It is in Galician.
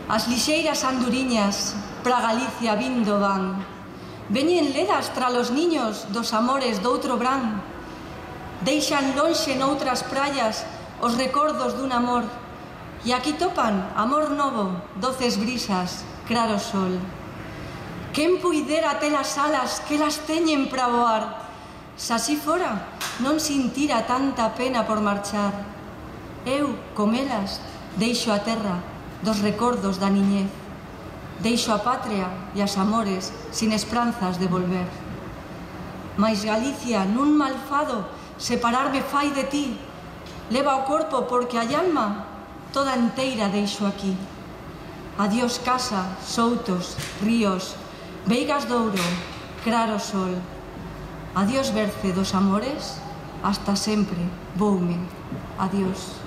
As lixeiras anduriñas pra Galicia vindo van. Veñen ledas tra los niños dos amores doutro brán. Deixan lonxe noutras praias os recordos dun amor. E aquí topan amor novo, doces brisas, claro sol. Quen puidera ter as alas que las teñen pra voar? Se así fora, non sintira tanta pena por marchar. Eu, con elas, deixo a terra dos recordos da niñez. Deixo a patria e as amores sin esperanzas de volver. Mais Galicia, nun malfado, separarme fai de ti. Leva o corpo porque a alma toda enteira deixo aquí. Adiós casa, soutos, ríos, veigas de ouro, claro sol. Adiós berce dos amores, hasta sempre, voume, adiós.